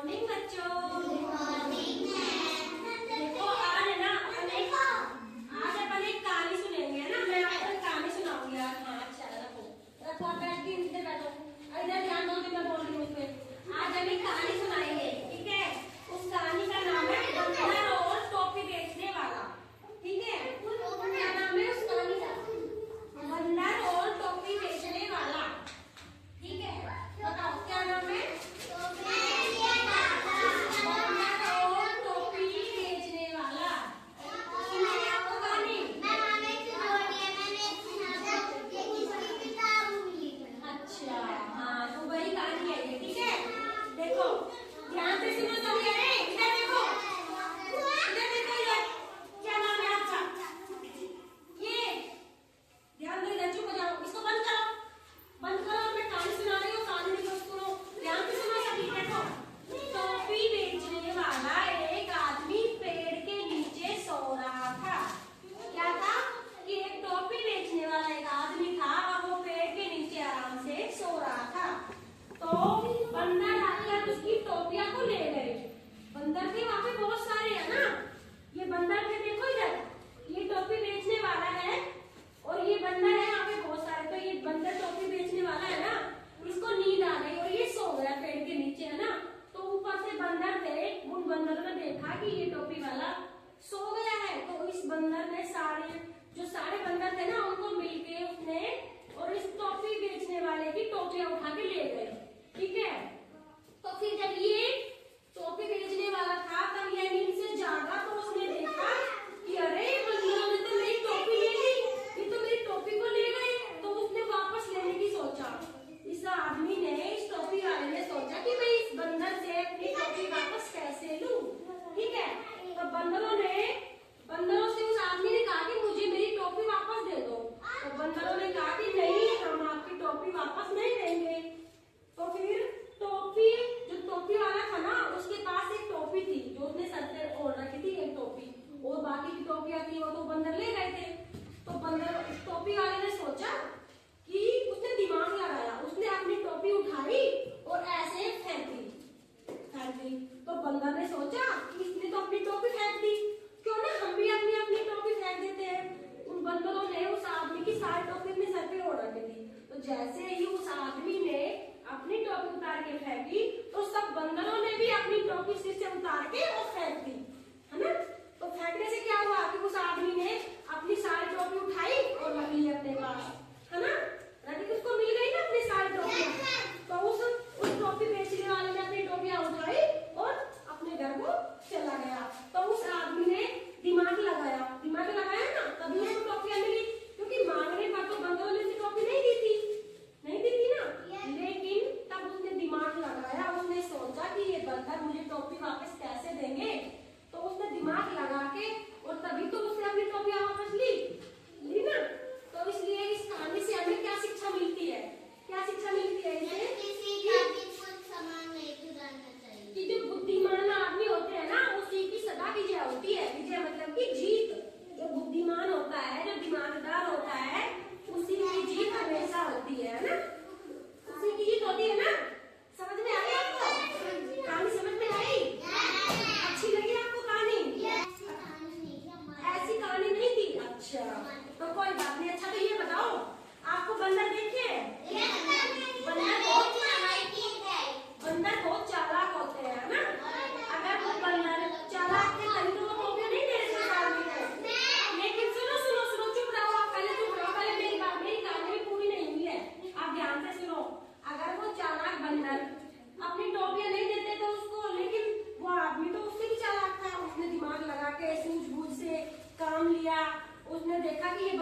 Morning बच्चों। Good morning ma'am. देखो आज अपन एक कहानी सुनेंगे है ना। मैं आपको एक कहानी सुनाऊंगी आज। हाँ अच्छा रखो आप बैठ के इधर बैठो। इधर ध्यान दो कि मैं बोल रही हूँ उसमें। आज हम एक कहानी सुनाएंगे, ठीक है। उस कहानी का नाम है बंदर और टोपी बेचने वाला, ठीक है। क्या नाम है उस कहानी का? बंदर और टोपी बेचने वाला, ठीक है। बताओ क्या नाम है? बंदर थे वहां पे बहुत सारे है ना। ये बंदर थे, देखो इधर, ये टोपी बेचने वाला है और ये बंदर है यहाँ पे बहुत सारे। तो ये बंदर टोपी बेचने वाला है ना, इसको नींद आ गई और ये सो गया पेड़ के नीचे, है ना। तो ऊपर से बंदर थे, उन बंदरों ने देखा कि ये टोपी वाला सो गया है। तो इस बंदर ने सारे बंदर थे ना, उनको मिलके उसने और इस टोपी बेचने वाले की टोपियां उठा के ले गए, ठीक है। तो फिर जब ये टोपी बेचने वाला था तब ये नींद से जागा तो उसने देखा कि अरे बंदरों ने तो मेरी टोपी ले ली, ये तो मेरी टोपी को ले गए। तो उसने वापस लेने की सोचा। इस आदमी ने, इस टोपी वाले ने सोचा कि मैं इस बंदर से अपनी टोपी वापस कैसे लूं, ठीक है। तो बंदरों से उस आदमी ने कहा कि मुझे मेरी टोपी वापस दे दो। तो बंदरों ने कहा कि नहीं, हम आपकी टोपी वापस नहीं देंगे। तो फिर जो टोपी वाला था ना, उसके पास एक टोपी थी जो उसने सर पे ओढ़ रखी थी, एक टोपी, और बाकी की टोपियां थी वो तो बंदर ले गए थे। तो बंदर टोपी वाले ने सोचा कि उसने दिमाग लगाया, उसने अपनी टोपी उठाई और ऐसे फेंक दी। तो बंदर ने सोचा कि इसने तो अपनी टोपी फेंक दी, क्यों ना हम भी अपनी अपनी टोपी फेंक देते हैं। उन बंदरों ने उस आदमी की सारी टोपी अपने सर पे ओढ़ रखी थी। तो जैसे ही उस आदमी ने अपनी टोपी उतार के फेंकी तो सब बंदरों ने भी अपनी टोपी सिर से उतार के और फेंक दी, है ना। तो फेंकने से क्या हुआ कि उस आदमी ने अपनी सारी टोपी उठाई और रख ली अपने पास, है ना। रखी, उसको मिल गई ना अपनी सारी टोपियां। तो उस टोपी बेचने वाले ने अपनी टोपियां उठाई और अपने घर को चला गया। तो उस आदमी ने दिमाग लगाया ना, तभी उसको टोपियां मिली, क्योंकि मांगने पर तो बंदरों ने टोपी नहीं दी थी ना। लेकिन तब उसने दिमाग लगाया, उसने सोचा कि ये बंदर मुझे टोपी वापस कैसे देंगे। तो उसने दिमाग लगा के और तभी तो उसने अपनी टोपी वापस ली ना। तो इसलिए इस कहानी से हमें क्या शिक्षा मिलती है? क्या शिक्षा मिलती है इससे? कि जो बुद्धिमान आदमी होते हैं ना, उसी की सदा विजय होती है। विजय मतलब की जीत। जो बुद्धिमान होता है, जो दिमागदार होता है, उसी की जीत हमेशा होती है ना। उसी की जीत होती है ना। समझ में आई आपको? कहानी समझ में आई? अच्छी लगी आपको कहानी? ऐसी कहानी नहीं थी? अच्छा, तो कोई बात नहीं। अच्छा तो ये बताओ, आपको बंदर देखे? बंदर बहुत चालाक होते हैं ना। अगर वो बंदर चालाक थे तभी तो वो टोपियां नहीं दे रहे आदमी को। लेकिन सुनो, चुप रहो आप, पहले मेरी कहानी भी पूरी नहीं हुई है, आप ध्यान से सुनो। अगर वो चालाक बंदर अपनी टोपियां नहीं देते तो उसको, लेकिन वो आदमी तो उससे भी चालाक था। उसने दिमाग लगा के सूझबूझ से काम लिया। उसने देखा कि ये